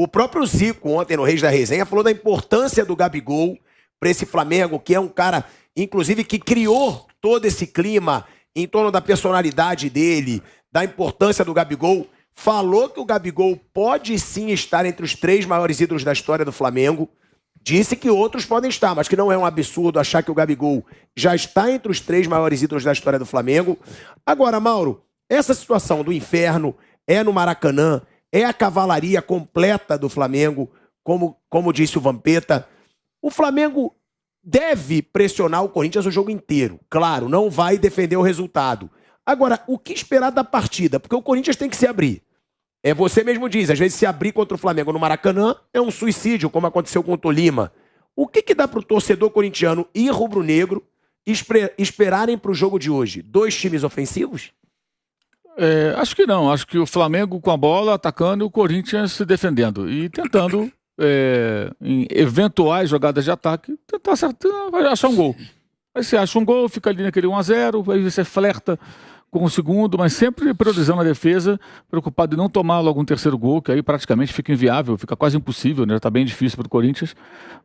O próprio Zico, ontem no Reis da Resenha, falou da importância do Gabigol para esse Flamengo, que é um cara, inclusive, que criou todo esse clima em torno da personalidade dele, da importância do Gabigol. Falou que o Gabigol pode sim estar entre os 3 maiores ídolos da história do Flamengo. Disse que outros podem estar, mas que não é um absurdo achar que o Gabigol já está entre os 3 maiores ídolos da história do Flamengo. Agora, Mauro, essa situação do inferno é no Maracanã, é a cavalaria completa do Flamengo, como disse o Vampeta. O Flamengo deve pressionar o Corinthians o jogo inteiro. Claro, não vai defender o resultado. Agora, o que esperar da partida? Porque o Corinthians tem que se abrir. Você mesmo diz, às vezes se abrir contra o Flamengo no Maracanã é um suicídio, como aconteceu com o Tolima. O que dá para o torcedor corintiano e rubro-negro esperarem para o jogo de hoje? 2 times ofensivos? Acho que não. Acho que o Flamengo com a bola atacando e o Corinthians se defendendo. E tentando, em eventuais jogadas de ataque, tentar achar um gol. Aí você acha um gol, fica ali naquele 1-0, aí você flerta com o segundo, mas sempre priorizando a defesa, preocupado em não tomar logo um terceiro gol, que aí praticamente fica inviável, fica quase impossível, né? Já está bem difícil para o Corinthians.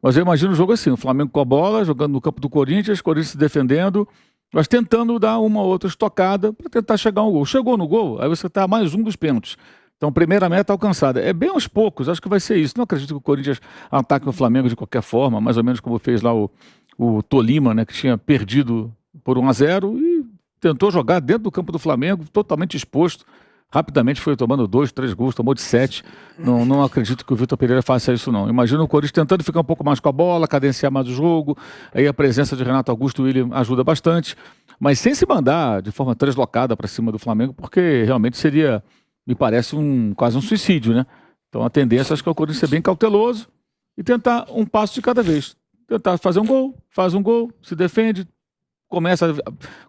Mas eu imagino o jogo assim, o Flamengo com a bola, jogando no campo do Corinthians se defendendo, mas tentando dar uma ou outra estocada para tentar chegar a um gol. Chegou no gol, aí você está mais um dos pênaltis. Então, primeira meta alcançada. É bem aos poucos, acho que vai ser isso. Não acredito que o Corinthians ataque o Flamengo de qualquer forma, mais ou menos como fez lá o Tolima, né, que tinha perdido por 1-0 e tentou jogar dentro do campo do Flamengo, totalmente exposto. Rapidamente foi tomando 2, 3 gols, tomou de 7. Não acredito que o Vitor Pereira faça isso, não. Imagina o Corinthians tentando ficar um pouco mais com a bola, cadenciar mais o jogo. Aí a presença de Renato Augusto e William ajuda bastante. Mas sem se mandar de forma translocada para cima do Flamengo, porque realmente seria, me parece, quase um suicídio, né? Então a tendência, acho que é o Corinthians ser bem cauteloso e tentar um passo de cada vez. Tentar fazer um gol, faz um gol, se defende,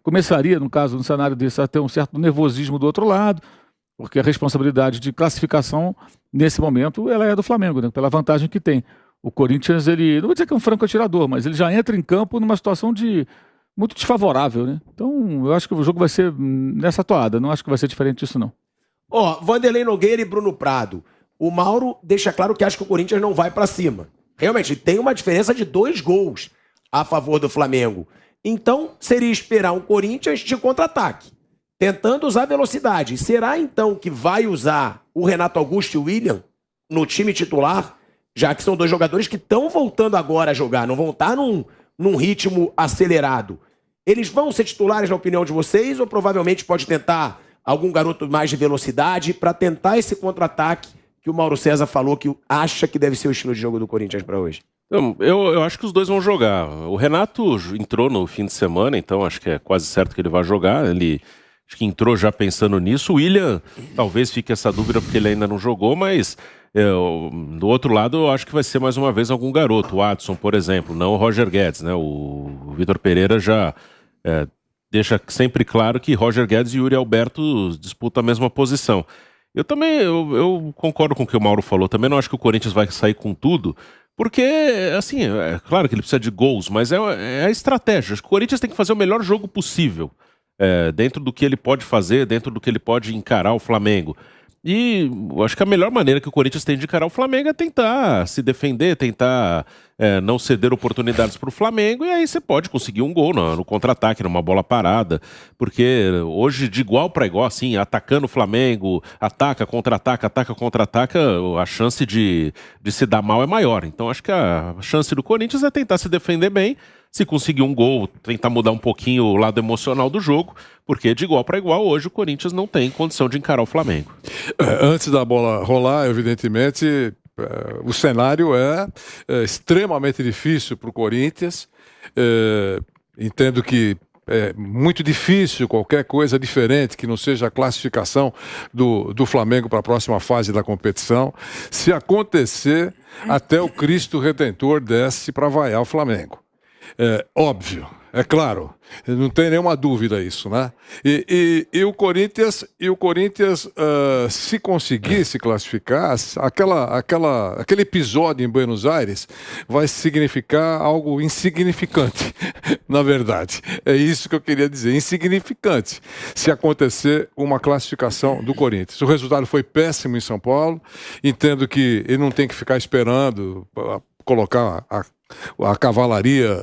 começaria, no caso, no cenário desse, a ter um certo nervosismo do outro lado, porque a responsabilidade de classificação, nesse momento, ela é do Flamengo, né? Pela vantagem que tem. O Corinthians, ele, não vou dizer que é um franco atirador, mas ele já entra em campo numa situação muito desfavorável, né? Então, eu acho que o jogo vai ser nessa toada, não acho que vai ser diferente disso, não. Vanderlei Nogueira e Bruno Prado. O Mauro deixa claro que acha que o Corinthians não vai pra cima. Realmente, tem uma diferença de 2 gols a favor do Flamengo. Então, seria esperar um Corinthians de contra-ataque, tentando usar velocidade. Será, então, que vai usar o Renato Augusto e o William no time titular, já que são 2 jogadores que estão voltando agora a jogar, não vão estar num ritmo acelerado? Eles vão ser titulares, na opinião de vocês, ou provavelmente pode tentar algum garoto mais de velocidade para tentar esse contra-ataque que o Mauro César falou que acha que deve ser o estilo de jogo do Corinthians para hoje? Eu acho que os dois vão jogar. O Renato entrou no fim de semana, então acho que é quase certo que ele vai jogar. Ele acho que entrou já pensando nisso. O William, talvez fique essa dúvida porque ele ainda não jogou, mas do outro lado eu acho que vai ser mais uma vez algum garoto. O Adson, por exemplo, não o Roger Guedes, né? O Vitor Pereira já deixa sempre claro que Roger Guedes e Yuri Alberto disputam a mesma posição. Eu concordo com o que o Mauro falou. Também não acho que o Corinthians vai sair com tudo, porque, assim, é claro que ele precisa de gols, mas é a estratégia. Acho que o Corinthians tem que fazer o melhor jogo possível, dentro do que ele pode fazer, dentro do que ele pode encarar o Flamengo. E eu acho que a melhor maneira que o Corinthians tem de encarar o Flamengo é tentar se defender, tentar não ceder oportunidades para o Flamengo, e aí você pode conseguir um gol no contra-ataque, numa bola parada, porque hoje de igual para igual, assim, atacando o Flamengo, ataca, contra-ataca, a chance de se dar mal é maior. Então acho que a chance do Corinthians é tentar se defender bem, se conseguir um gol, tentar mudar um pouquinho o lado emocional do jogo, porque de igual para igual hoje o Corinthians não tem condição de encarar o Flamengo. Antes da bola rolar, evidentemente, o cenário é extremamente difícil para o Corinthians. Entendo que é muito difícil qualquer coisa diferente que não seja a classificação do Flamengo para a próxima fase da competição. Se acontecer, até o Cristo Redentor desce para vaiar o Flamengo. Óbvio, É claro, não tem nenhuma dúvida isso, né? E o Corinthians, se conseguisse classificar, aquele episódio em Buenos Aires vai significar algo insignificante, na verdade. É isso que eu queria dizer, insignificante, se acontecer uma classificação do Corinthians. O resultado foi péssimo em São Paulo, entendo que ele não tem que ficar esperando colocar a cavalaria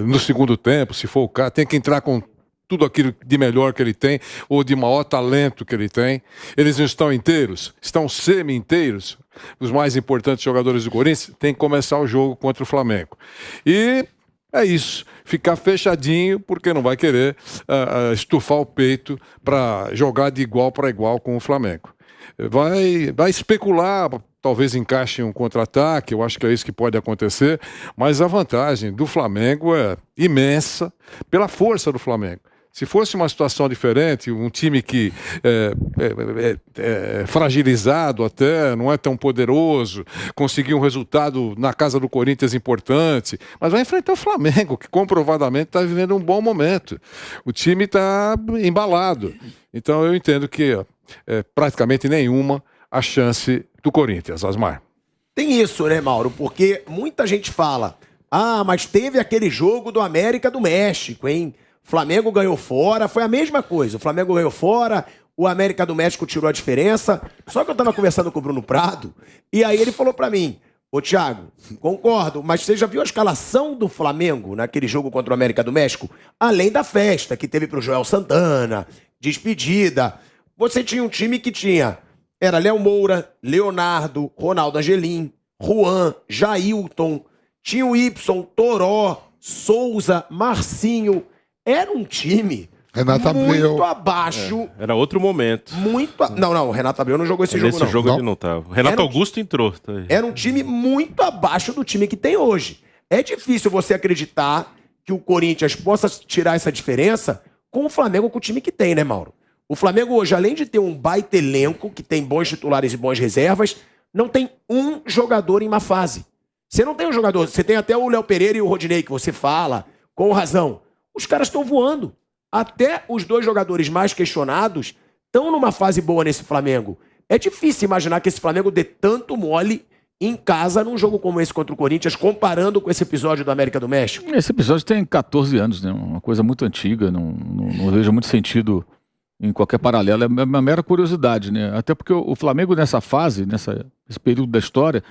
no segundo tempo, se for o caso, tem que entrar com tudo aquilo de melhor que ele tem, ou de maior talento que ele tem. Eles não estão inteiros, estão semi-inteiros. Os mais importantes jogadores do Corinthians têm que começar o jogo contra o Flamengo. E é isso, ficar fechadinho, porque não vai querer estufar o peito para jogar de igual para igual com o Flamengo. Vai especular, talvez encaixe um contra-ataque, eu acho que é isso que pode acontecer, mas a vantagem do Flamengo é imensa pela força do Flamengo. Se fosse uma situação diferente, um time que é fragilizado até, não é tão poderoso, conseguir um resultado na casa do Corinthians importante, mas vai enfrentar o Flamengo, que comprovadamente está vivendo um bom momento. O time está embalado. Então eu entendo que praticamente nenhuma a chance do Corinthians, Asmar. Tem isso, né, Mauro? Porque muita gente fala, mas teve aquele jogo do América do México, hein? Flamengo ganhou fora, foi a mesma coisa. O Flamengo ganhou fora, o América do México tirou a diferença. Só que eu tava conversando com o Bruno Prado, e aí ele falou pra mim, ô Thiago, concordo, mas você já viu a escalação do Flamengo naquele jogo contra o América do México? Além da festa que teve pro Joel Santana, despedida. Você tinha um time que era Léo Moura, Leonardo, Ronaldo Angelim, Juan, Jailton, tinha o Y, Toró, Souza, Marcinho. Era um time Renato Abreu muito abaixo. Era outro momento. Não, o Renato Abreu não jogou esse jogo, não. Nesse jogo ele não estava. O Renato Augusto entrou. Tá aí. Era um time muito abaixo do time que tem hoje. É difícil você acreditar que o Corinthians possa tirar essa diferença com o Flamengo, com o time que tem, né, Mauro? O Flamengo hoje, além de ter um baita elenco, que tem bons titulares e boas reservas, não tem um jogador em má fase. Você não tem um jogador, você tem até o Léo Pereira e o Rodinei, que você fala, com razão. Os caras estão voando. Até os dois jogadores mais questionados estão numa fase boa nesse Flamengo. É difícil imaginar que esse Flamengo dê tanto mole em casa num jogo como esse contra o Corinthians, comparando com esse episódio do América do México. Esse episódio tem 14 anos, né? Uma coisa muito antiga, não vejo muito sentido em qualquer paralelo. É uma mera curiosidade, né? Até porque o Flamengo nessa fase, nesse período da história,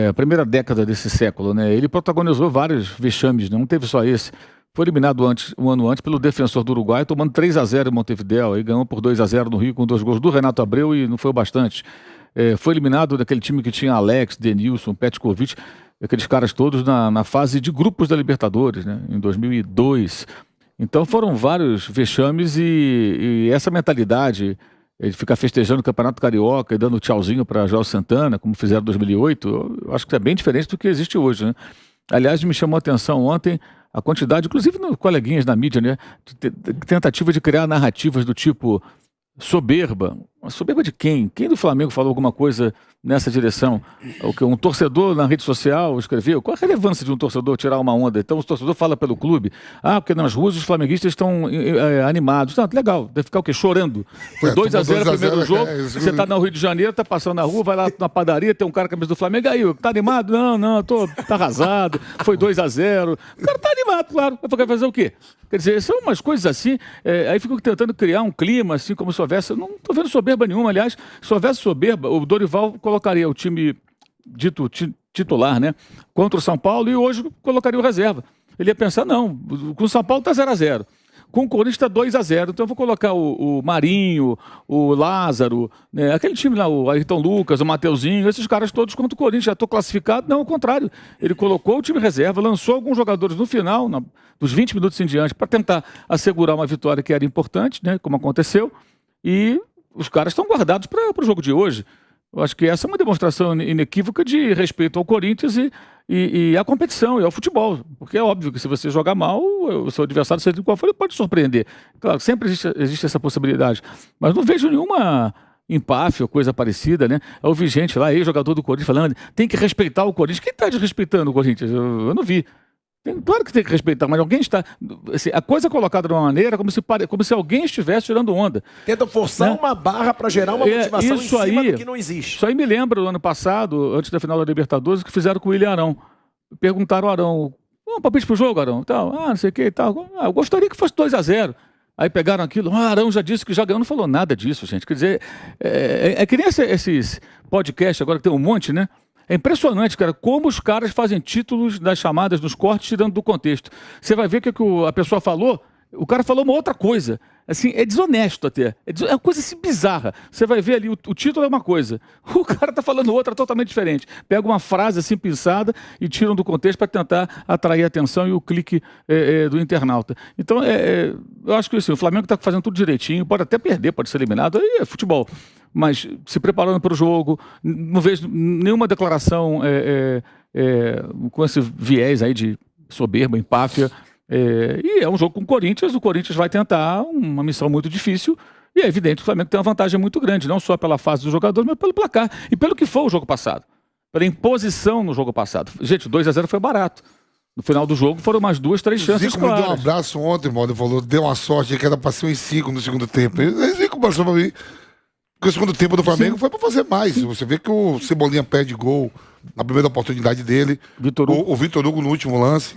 a primeira década desse século, né? Ele protagonizou vários vexames, né? Não teve só esse. Foi eliminado um ano antes pelo Defensor do Uruguai, tomando 3-0 em Montevidéu. Aí ganhou por 2-0 no Rio com 2 gols do Renato Abreu e não foi o bastante. Foi eliminado daquele time que tinha Alex, Denilson, Petkovic, aqueles caras todos na fase de grupos da Libertadores, né, em 2002. Então foram vários vexames e essa mentalidade de ficar festejando o Campeonato Carioca e dando tchauzinho para Joel Santana, como fizeram em 2008, eu acho que é bem diferente do que existe hoje, né? Aliás, me chamou a atenção ontem a quantidade, inclusive nos coleguinhas na mídia, né, de tentativa de criar narrativas do tipo soberba. Soberba de quem? Quem do Flamengo falou alguma coisa nessa direção? Um torcedor na rede social escreveu. Qual a relevância de um torcedor tirar uma onda? Então o torcedor fala pelo clube. Porque nas ruas os flamenguistas estão animados. Não, legal, deve ficar o quê? Chorando. Foi 2-0 no primeiro jogo. Você está no Rio de Janeiro, está passando na rua, vai lá na padaria, tem um cara com a camisa do Flamengo. Aí, tá animado? Não, tá arrasado. Foi 2-0. O cara tá animado, claro. Vai fazer o quê? Quer dizer, são umas coisas assim, aí ficam tentando criar um clima, assim, como se houvesse... Não estou vendo soberba nenhuma, aliás, se houvesse soberba, o Dorival colocaria o time dito titular, né, contra o São Paulo e hoje colocaria o reserva. Ele ia pensar, não, com o São Paulo está 0-0. Com o Corinthians está 2-0, então eu vou colocar o Marinho, o Lázaro, né, aquele time lá, o Ayrton Lucas, o Mateuzinho, esses caras todos contra o Corinthians, já estou classificado. Não, ao contrário, ele colocou o time reserva, lançou alguns jogadores no final, dos 20 minutos em diante, para tentar assegurar uma vitória que era importante, né, como aconteceu, e os caras estão guardados para o jogo de hoje. Eu acho que essa é uma demonstração inequívoca de respeito ao Corinthians e à competição e ao futebol. Porque é óbvio que se você jogar mal, o seu adversário, seja qual for, ele pode surpreender. Claro, sempre existe essa possibilidade. Mas não vejo nenhuma empáfia ou coisa parecida, né? Eu ouvi gente lá, ex-jogador do Corinthians, falando tem que respeitar o Corinthians. Quem está desrespeitando o Corinthians? Eu não vi. Claro que tem que respeitar, mas alguém está... Assim, a coisa é colocada de uma maneira como se alguém estivesse tirando onda. Tenta forçar uma barra para gerar uma motivação em cima do que não existe. Isso aí me lembra do ano passado, antes da final da Libertadores, que fizeram com o William Arão. Perguntaram ao Arão, palpite pro jogo, Arão? Tal, não sei o que e tal. Eu gostaria que fosse 2-0. Aí pegaram aquilo, Arão já disse que já ganhou. Não falou nada disso, gente. Quer dizer, é que nem esses podcasts agora que tem um monte, né? É impressionante, cara, como os caras fazem títulos das chamadas, dos cortes, tirando do contexto. Você vai ver que a pessoa falou, o cara falou uma outra coisa. Assim, é desonesto até. É uma coisa assim bizarra. Você vai ver ali, o título é uma coisa. O cara tá falando outra totalmente diferente. Pega uma frase assim pensada e tiram do contexto para tentar atrair a atenção e o clique do internauta. Então, eu acho que assim, o Flamengo está fazendo tudo direitinho, pode até perder, pode ser eliminado, aí é futebol. Mas se preparando para o jogo, não vejo nenhuma declaração com esse viés aí de soberba, empáfia. E é um jogo com o Corinthians vai tentar uma missão muito difícil, e é evidente que o Flamengo tem uma vantagem muito grande, não só pela fase do jogador, mas pelo placar, e pelo que foi o jogo passado, pela imposição no jogo passado. Gente, 2-0 foi barato. No final do jogo foram umas 2, 3 chances Zico me deu um abraço ontem, mano, ele falou, deu uma sorte que era pra ser um 5 no segundo tempo. Zico passou pra mim, porque o segundo tempo do Flamengo foi pra fazer mais. Você vê que o Cebolinha perde gol na primeira oportunidade dele, o Vitor Hugo no último lance.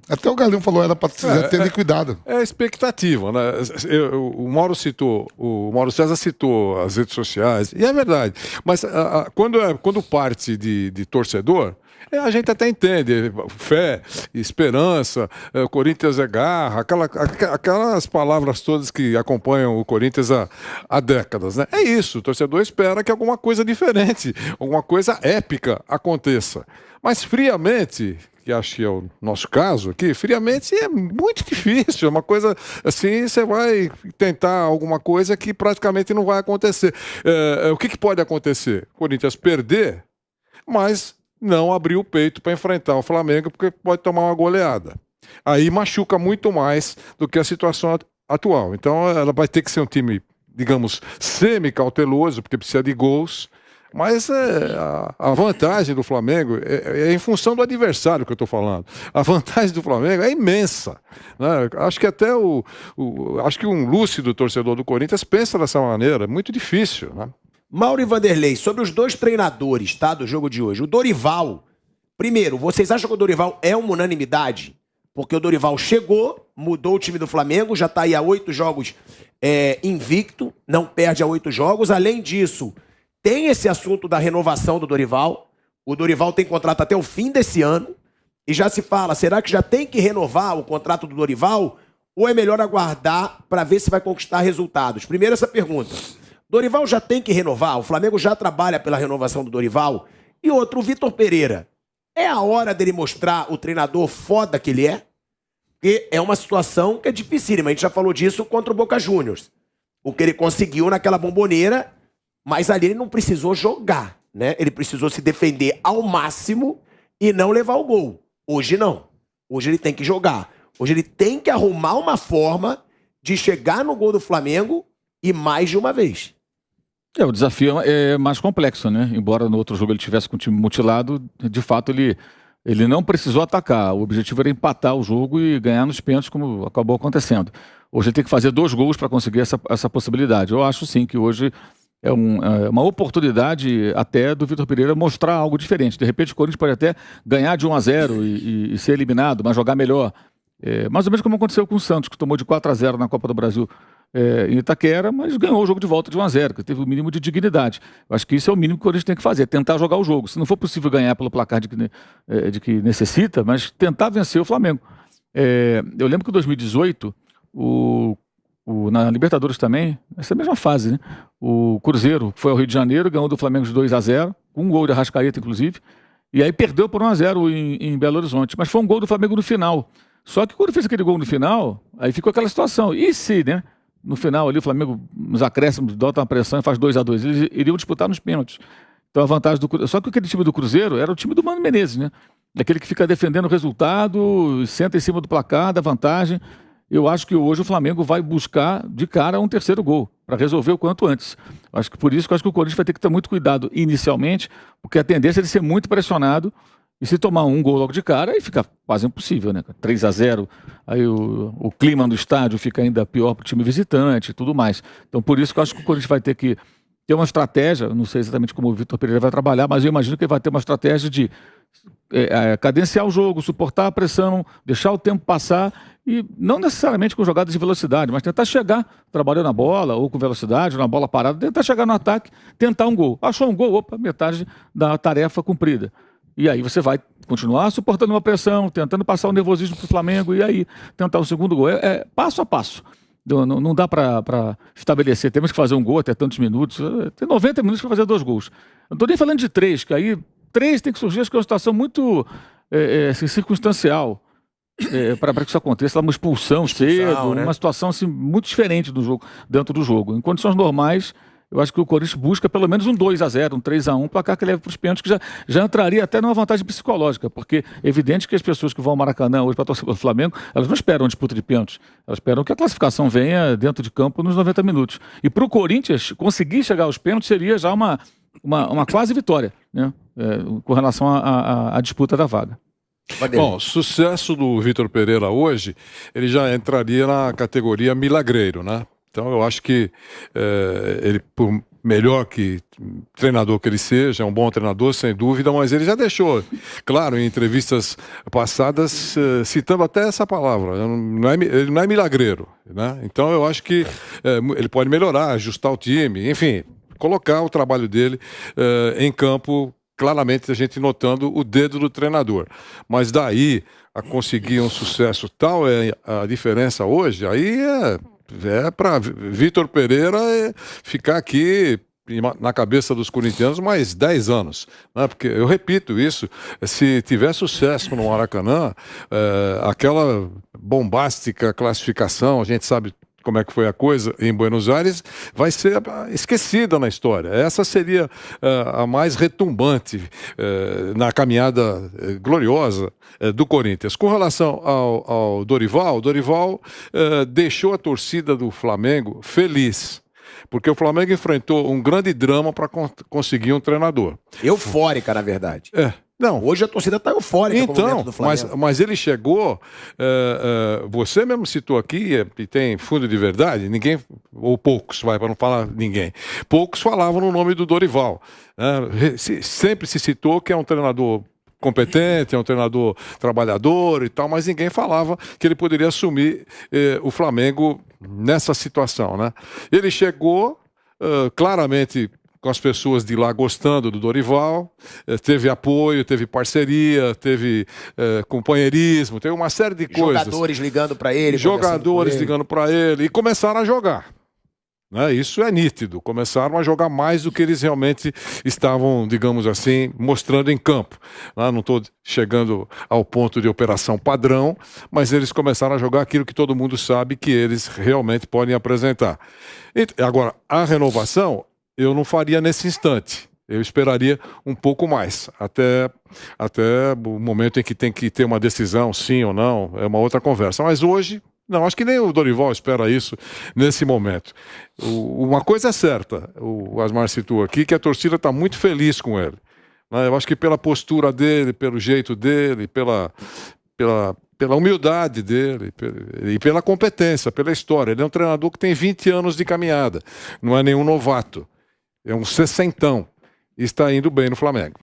Até o Galinho falou, era para ter liquidado. É expectativa, né? O Mauro César citou as redes sociais, e é verdade. Mas quando parte de torcedor, a gente até entende, fé, esperança, o Corinthians é garra, aquelas palavras todas que acompanham o Corinthians há décadas, né? É isso, o torcedor espera que alguma coisa diferente, alguma coisa épica aconteça. Mas friamente, que acho que é o nosso caso aqui, friamente é muito difícil, é uma coisa assim, você vai tentar alguma coisa que praticamente não vai acontecer. O que pode acontecer? O Corinthians perder, mas não abrir o peito para enfrentar o Flamengo, porque pode tomar uma goleada. Aí machuca muito mais do que a situação atual. Então ela vai ter que ser um time, digamos, semi-cauteloso, porque precisa de gols. Mas a vantagem do Flamengo é em função do adversário que eu estou falando. A vantagem do Flamengo é imensa, né? Acho que até acho que um lúcido torcedor do Corinthians pensa dessa maneira. É muito difícil, né? Mauro e Vanderlei, sobre os dois treinadores, tá, do jogo de hoje. O Dorival, primeiro, vocês acham que o Dorival é uma unanimidade? Porque o Dorival chegou, mudou o time do Flamengo, já está aí há 8 jogos invicto, não perde há 8 jogos. Além disso, tem esse assunto da renovação do Dorival. O Dorival tem contrato até o fim desse ano. E já se fala, será que já tem que renovar o contrato do Dorival? Ou é melhor aguardar para ver se vai conquistar resultados? Primeiro essa pergunta. Dorival já tem que renovar? O Flamengo já trabalha pela renovação do Dorival? E outro, o Vitor Pereira. É a hora dele mostrar o treinador foda que ele é? Porque é uma situação que é dificílima. A gente já falou disso contra o Boca Juniors. O que ele conseguiu naquela bomboneira... Mas ali ele não precisou jogar, né? Ele precisou se defender ao máximo e não levar o gol. Hoje não. Hoje ele tem que jogar. Hoje ele tem que arrumar uma forma de chegar no gol do Flamengo e mais de uma vez. O desafio é mais complexo, né? Embora no outro jogo ele tivesse com o time mutilado, de fato ele não precisou atacar. O objetivo era empatar o jogo e ganhar nos pênaltis, como acabou acontecendo. Hoje ele tem que fazer 2 gols para conseguir essa possibilidade. Eu acho sim que hoje... É uma oportunidade até do Vitor Pereira mostrar algo diferente. De repente o Corinthians pode até ganhar de 1-0 e ser eliminado, mas jogar melhor. Mais ou menos como aconteceu com o Santos, que tomou de 4-0 na Copa do Brasil em Itaquera, mas ganhou o jogo de volta de 1-0, que teve o mínimo de dignidade. Eu acho que isso é o mínimo que o Corinthians tem que fazer, tentar jogar o jogo. Se não for possível ganhar pelo placar de que necessita, mas tentar vencer o Flamengo. Eu lembro que em 2018, na Libertadores também, essa mesma fase, né? O Cruzeiro foi ao Rio de Janeiro, ganhou do Flamengo de 2-0, com um gol de Arrascaeta, inclusive, e aí perdeu por 1-0 em Belo Horizonte, mas foi um gol do Flamengo no final. Só que quando fez aquele gol no final, aí ficou aquela situação. E se, né? No final ali o Flamengo, nos acréscimos, dota uma pressão e faz 2-2. Eles iriam disputar nos pênaltis. Então a vantagem do Cruzeiro... Só que aquele time do Cruzeiro era o time do Mano Menezes, né? Aquele que fica defendendo o resultado, senta em cima do placar, da vantagem. Eu acho que hoje o Flamengo vai buscar de cara um 3º gol, para resolver o quanto antes. Por isso que eu acho que o Corinthians vai ter que ter muito cuidado inicialmente, porque a tendência é de ser muito pressionado E se tomar um gol logo de cara, aí fica quase impossível, né? 3-0, aí o clima do estádio fica ainda pior para o time visitante e tudo mais. Então, por isso que eu acho que o Corinthians vai ter que ter uma estratégia, não sei exatamente como o Vitor Pereira vai trabalhar, mas eu imagino que ele vai ter uma estratégia de cadenciar o jogo, suportar a pressão, deixar o tempo passar e não necessariamente com jogadas de velocidade, mas tentar chegar trabalhando na bola ou com velocidade, na bola parada, tentar chegar no ataque, tentar um gol. Achou um gol, opa, metade da tarefa cumprida. E aí você vai continuar suportando uma pressão, tentando passar o nervosismo para o Flamengo e aí tentar o segundo gol. É passo a passo. Não dá para estabelecer, temos que fazer um gol até tantos minutos. Tem 90 minutos para fazer 2 gols. Não estou nem falando de 3, que aí 3 tem que surgir, acho que é uma situação muito assim, circunstancial para que isso aconteça. Uma expulsão cedo, né? Uma situação assim, muito diferente do jogo, dentro do jogo. Em condições normais, eu acho que o Corinthians busca pelo menos um 2-0, um 3-1, placar que leve para os pênaltis, que já entraria até numa vantagem psicológica, porque é evidente que as pessoas que vão ao Maracanã hoje para torcer pelo Flamengo, elas não esperam uma disputa de pênaltis, elas esperam que a classificação venha dentro de campo nos 90 minutos. E para o Corinthians, conseguir chegar aos pênaltis seria já uma quase vitória, né? Com relação à disputa da vaga. Bom, sucesso do Vitor Pereira hoje, ele já entraria na categoria milagreiro, né? Então eu acho que ele, por melhor que treinador que ele seja, é um bom treinador, sem dúvida, mas ele já deixou, claro, em entrevistas passadas, citando até essa palavra, ele não é milagreiro, né? Então eu acho que ele pode melhorar, ajustar o time, enfim, colocar o trabalho dele em campo, claramente a gente notando o dedo do treinador. Mas daí a conseguir um sucesso tal, é a diferença hoje, aí é para Vitor Pereira ficar aqui na cabeça dos corintianos mais 10 anos, né? Porque eu repito isso, se tiver sucesso no Maracanã, aquela bombástica classificação, a gente sabe como é que foi a coisa em Buenos Aires, vai ser esquecida na história. Essa seria a mais retumbante na caminhada gloriosa do Corinthians. Com relação ao Dorival, deixou a torcida do Flamengo feliz, porque o Flamengo enfrentou um grande drama para conseguir um treinador. Eufórica, na verdade. Não. Hoje a torcida está eufórica com o momento do Flamengo. Mas ele chegou, você mesmo citou aqui, e tem fundo de verdade, ninguém, ou poucos, para não falar ninguém, poucos falavam no nome do Dorival. Sempre se citou que é um treinador competente, é um treinador trabalhador e tal, mas ninguém falava que ele poderia assumir o Flamengo nessa situação, né? Ele chegou, claramente, com as pessoas de lá gostando do Dorival, teve apoio, teve parceria, teve companheirismo, teve uma série de coisas. Jogadores ligando para ele. Jogadores ligando para ele, e começaram a jogar. Né? Isso é nítido, começaram a jogar mais do que eles realmente estavam, digamos assim, mostrando em campo. Não estou chegando ao ponto de operação padrão, mas eles começaram a jogar aquilo que todo mundo sabe que eles realmente podem apresentar. Agora, a renovação eu não faria nesse instante. Eu esperaria um pouco mais, até o momento em que tem que ter uma decisão, sim ou não, é uma outra conversa. Mas hoje, não, acho que nem o Dorival espera isso nesse momento. Uma coisa é certa, o Asmar citou aqui, que a torcida está muito feliz com ele. Eu acho que pela postura dele, pelo jeito dele, pela humildade dele e pela competência, pela história. Ele é um treinador que tem 20 anos de caminhada, não é nenhum novato. É um sessentão e está indo bem no Flamengo.